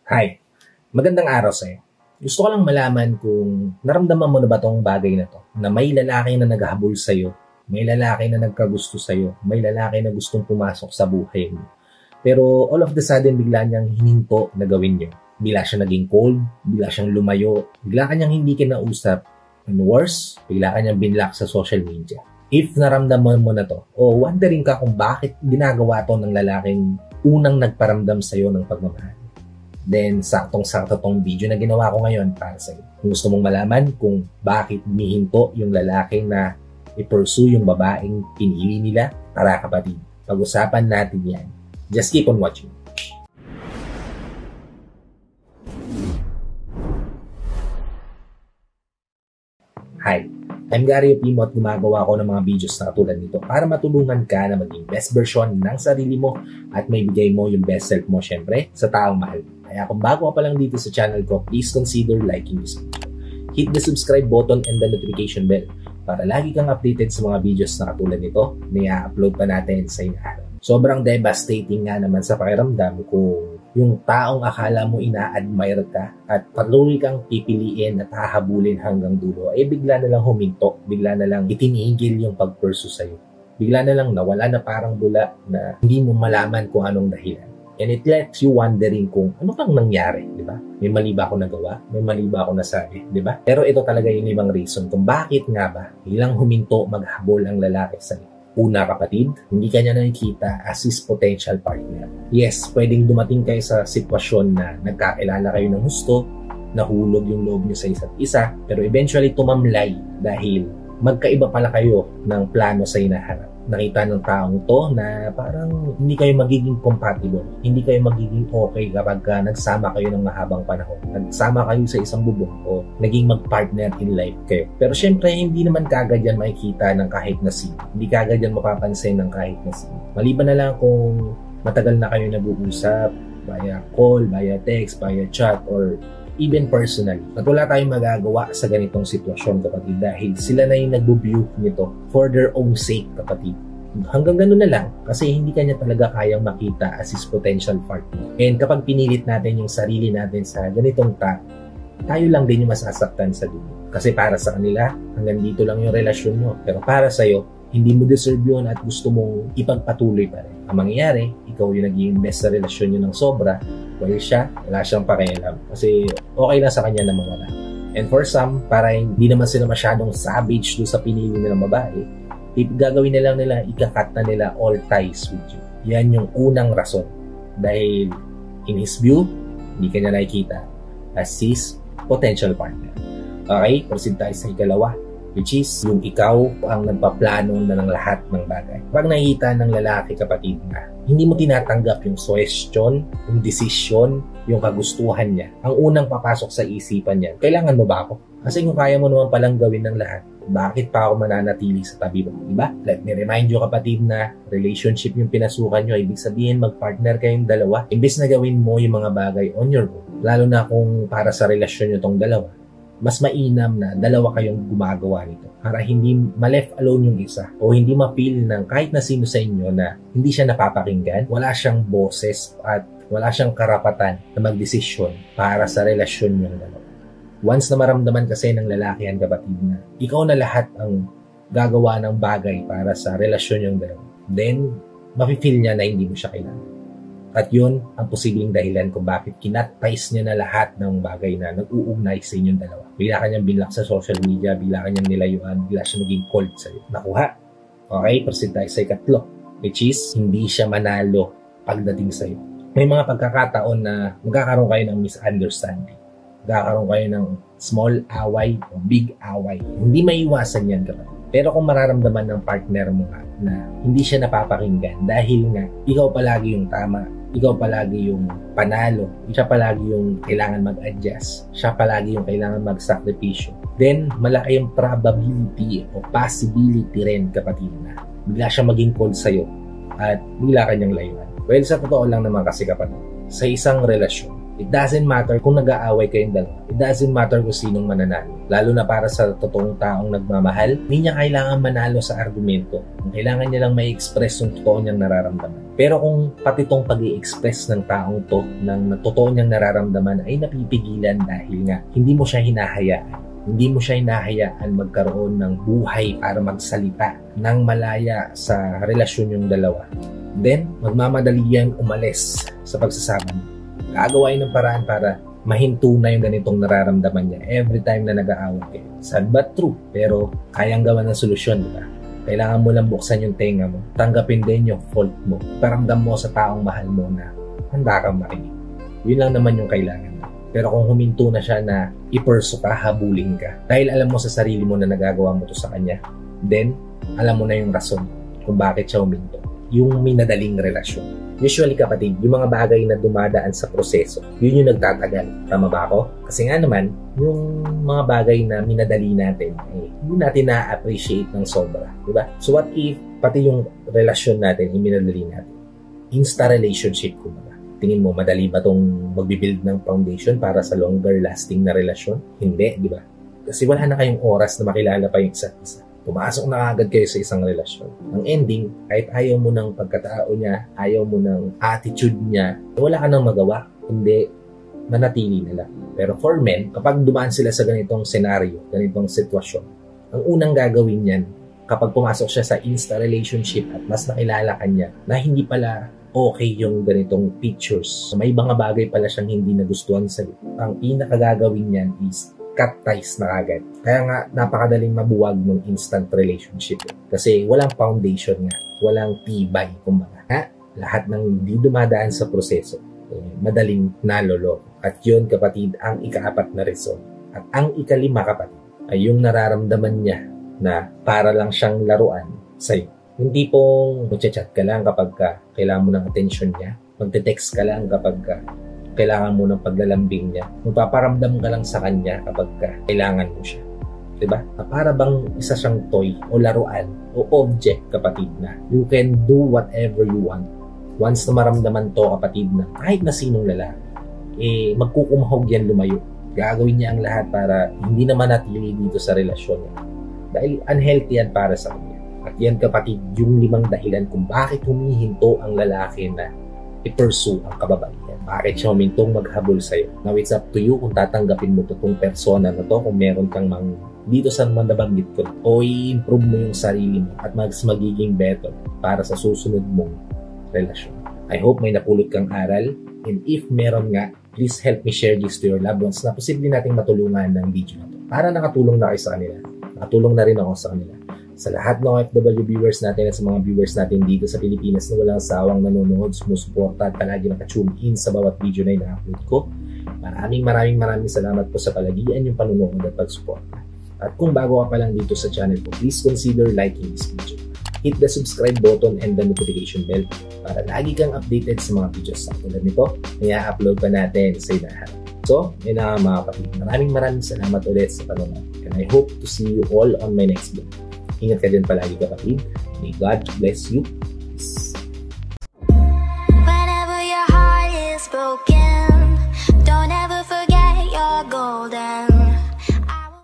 Hi, magandang araw sa'yo. Gusto ko lang malaman kung naramdaman mo na ba tong bagay na to, na may lalaki na naghahabol sa'yo, may lalaki na nagkagusto sa'yo, may lalaki na gustong pumasok sa buhay mo. Pero all of the sudden, bigla niyang hininto na gawin niyo. Bigla siya naging cold, bigla siyang lumayo, bigla kanyang hindi kinausap, and worse, bigla kanyang binlock sa social media. If naramdaman mo na to, o wondering ka kung bakit ginagawa to ng lalaking unang nagparamdam sa'yo ng pagmamahal, then saktong-sakto tong video na ginawa ko ngayon para sa'yo. Kung gusto mong malaman kung bakit humihinto yung lalaki na i-pursue yung babaeng pinili nila, tara kapatid, pag-usapan natin yan. Just keep on watching. Hi, I'm Gary Opimo at gumagawa ako ng mga videos na katulad nito para matulungan ka na maging best version ng sarili mo at may bigay mo yung best self mo syempre sa taong mahal. Kaya kung bago ka pa lang dito sa channel ko, please consider liking this video. Hit the subscribe button and the notification bell para lagi kang updated sa mga videos na katulad nito na i-upload pa natin sa inaaraw. Sobrang devastating nga naman sa pakiramdam kung yung taong akala mo ina-admire ka at patuloy kang pipiliin at hahabulin hanggang dulo ay bigla na lang huminto, bigla na lang itinigil yung pag-pursue sa'yo. Bigla na lang nawala na parang bula na hindi mo malaman kung anong dahilan. And it lets you wondering kung ano pang nangyari, di ba? May mali ba ako nagawa? May mali ba ako nasabi, di ba? Pero ito talaga yung ibang reason kung bakit nga ba bilang huminto maghabol ang lalaki sa'yo. Una kapatid, hindi ka niya nakikita as his potential partner. Yes, pwedeng dumating kayo sa sitwasyon na nagkakilala kayo ng gusto, nahulog yung loob niyo sa isa't isa, pero eventually tumamlay dahil magkaiba pala kayo ng plano sa hinaharap. Nakita ng taong to na parang hindi kayo magiging compatible, hindi kayo magiging okay kapag nagsama kayo ng mahabang panahon. Nagsama kayo sa isang bubong o naging mag-partner in life kayo. Pero syempre, hindi naman kagad yan makikita ng kahit na sino. Hindi kagad yan mapapansin ng kahit na sino. Maliban na lang kung matagal na kayo nag-uusap via call, via text, via chat, or even personally. At wala tayong magagawa sa ganitong sitwasyon kapatid dahil sila na yung nag-view nito for their own sake kapatid. Hanggang ganun na lang kasi hindi kanya talaga kayang makita as his potential partner. And kapag pinilit natin yung sarili natin sa ganitong tayo lang din yung masasaktan sa dulo. Kasi para sa kanila, hanggang dito lang yung relasyon mo. Pero para sa'yo, hindi mo deserve yun at gusto mong ipagpatuloy pa rin. Ang mangyayari, ikaw yung naging best sa relasyon nyo ng sobra, while siya, wala siyang pakialam. Kasi okay lang sa kanya na mawala. And for some, para hindi naman sila masyadong savage doon sa pinili nilang babae, gagawin na lang nila, ikakat na nila all ties with you. Yan yung unang rason. Dahil in his view, hindi kanya nakikita as his potential partner. Okay, proceed tayo sa ikalawa, which is yung ikaw ang nagpaplano na ng lahat ng bagay. Pag nakikita ng lalaki kapatid na hindi mo tinatanggap yung suggestion, yung decision, yung kagustuhan niya, ang unang papasok sa isipan niya, kailangan mo ba ako? Kasi kung kaya mo naman palang gawin ng lahat, bakit pa ako mananatili sa tabi mo? Diba? Let me remind you kapatid na relationship yung pinasukan nyo, ibig sabihin mag-partner kayong dalawa. Imbes na gawin mo yung mga bagay on your own, lalo na kung para sa relasyon nyo tong dalawa, mas mainam na dalawa kayong gumagawa nito para hindi ma-left alone yung isa o hindi ma-feel ng kahit na sino sa inyo na hindi siya napapakinggan, wala siyang boses at wala siyang karapatan na magdesisyon para sa relasyon yung dalawa. Once na maramdaman kasi ng lalaki yan kapatid na ikaw na lahat ang gagawa ng bagay para sa relasyon yung dalawa, then mafe-feel niya na hindi mo siya kailangan. At yun ang posibleng dahilan kung bakit kinat-ties niya na lahat ng bagay na nag-uugnay sa inyong dalawa. Bigla kanyang binlock sa social media, bigla kanyang nilayuan, bigla siya naging cold sa'yo. Nakuha. Okay, proceed tayo sa ikatlo, which is hindi siya manalo pagdating sa'yo. May mga pagkakataon na magkakaroon kayo ng misunderstanding. Magkakaroon kayo ng small away o big away. Hindi maiwasan yan kapatid. Pero kung mararamdaman ng partner mo na hindi siya napapakinggan dahil nga ikaw palagi yung tama, ikaw palagi yung panalo, siya palagi yung kailangan mag-adjust, siya palagi yung kailangan mag-sakripisyo, then malaki yung probability o possibility rin kapatid na bigla siya maging cold sa'yo at bigla kanyang layuan. Well, sa totoo lang naman kasi kapatid, sa isang relasyon, it doesn't matter kung nag-aaway kayong dalawa. It doesn't matter kung sinong mananalo. Lalo na para sa totoong taong nagmamahal, hindi niya kailangan manalo sa argumento. Kailangan niya lang may express yung totoo niyang nararamdaman. Pero kung pati tong pag-i-express ng taong to, ng totoo niyang nararamdaman ay napipigilan dahil nga hindi mo siya hinahayaan. Hindi mo siya hinahayaan magkaroon ng buhay para magsalita ng malaya sa relasyon yung dalawa. Then, magmamadali yan umalis sa pagsasama. Gagawain ng paraan para mahinto na yung ganitong nararamdaman niya every time na nag-aaway kayo. Sad but true, pero kayang gawa ng solusyon, di ba? Kailangan mo lang buksan yung tenga mo. Tanggapin din yung fault mo. Paramdam mo sa taong mahal mo na handa kang makinig. Yun lang naman yung kailangan mo. Pero kung huminto na siya na iperso ka, habulin ka. Dahil alam mo sa sarili mo na nagagawa mo to sa kanya, then alam mo na yung rason kung bakit siya huminto. Yung minadaling relasyon. Usually kapatid, yung mga bagay na dumadaan sa proseso, yun yung nagtatagal. Tama ba ako? Kasi nga naman, yung mga bagay na minadali natin, hindi natin na-appreciate ng sobra. Diba? So what if pati yung relasyon natin, yung minadali natin? Insta relationship, kumbaga. Tingin mo, madali ba itong magbibuild ng foundation para sa longer lasting na relasyon? Hindi, di ba? Kasi wala na kayong oras na makilala pa yung isa't isa. Pumasok na agad kayo sa isang relasyon. Ang ending, kahit ayaw mo ng pagkatao niya, ayaw mo ng attitude niya, wala ka nang magawa, hindi manatili na lang. Pero for men, kapag dumaan sila sa ganitong senaryo, ganitong sitwasyon, ang unang gagawin niyan, kapag pumasok siya sa insta relationship at mas nakilala ka niya, na hindi pala okay yung ganitong pictures, may mga bagay pala siyang hindi nagustuhan sa'yo, ang pinakagagawin niyan is cut ties na agad. Kaya nga, napakadaling mabuwag ng instant relationship. Kasi walang foundation nga. Walang tibay, kumbaga. Lahat ng di dumadaan sa proseso, madaling naloloko. At yun, kapatid, ang ika-4 na reason. At ang ika-5, kapatid, ay yung nararamdaman niya na para lang siyang laruan sa'yo. Hindi pong magchat-chat ka lang kapag kailangan mo ng attention niya. Magte-text ka lang kapag kailangan mo ng paglalambing niya. Magpaparamdam ka lang sa kanya kapag kailangan mo siya. Diba? Para bang isa siyang toy o laruan o object, kapatid, na you can do whatever you want. Once na maramdaman to, kapatid, na kahit na sinong lalaki, magkukumahog yan lumayo. Gagawin niya ang lahat para hindi na manatili dito sa relasyon niya. Dahil unhealthy yan para sa kanya. At yan, kapatid, yung 5 dahilan kung bakit humihinto ang lalaki na i-pursue ang kababaihan. Bakit siya humintong maghabol sa'yo? Now, it's up to you kung tatanggapin mo itong persona na to, kung meron kang dito sa mga nabanggit ko, o i-improve mo yung sarili mo at magiging better para sa susunod mong relasyon. I hope may napulot kang aral, and if meron nga, please help me share this to your loved ones na posible nating matulungan ng video na to. Para nakatulong na kayo sa kanila. Nakatulong na rin ako sa kanila. Sa lahat ng OFW viewers natin at sa mga viewers natin dito sa Pilipinas na walang sawang nanonood, sumusuporta at palagi nakatune in sa bawat video na ina-upload ko. Maraming salamat po sa palagian yung panunood at pagsuporta. At kung bago ka pa lang dito sa channel ko, please consider liking this video. Hit the subscribe button and the notification bell para lagi kang updated sa mga videos na tulad nito na i-upload pa natin sa inahan. So, yun na mga kapatid. Maraming salamat ulit sa panonood. And I hope to see you all on my next video. Ingat ka din palagi, kapatid. May God bless you.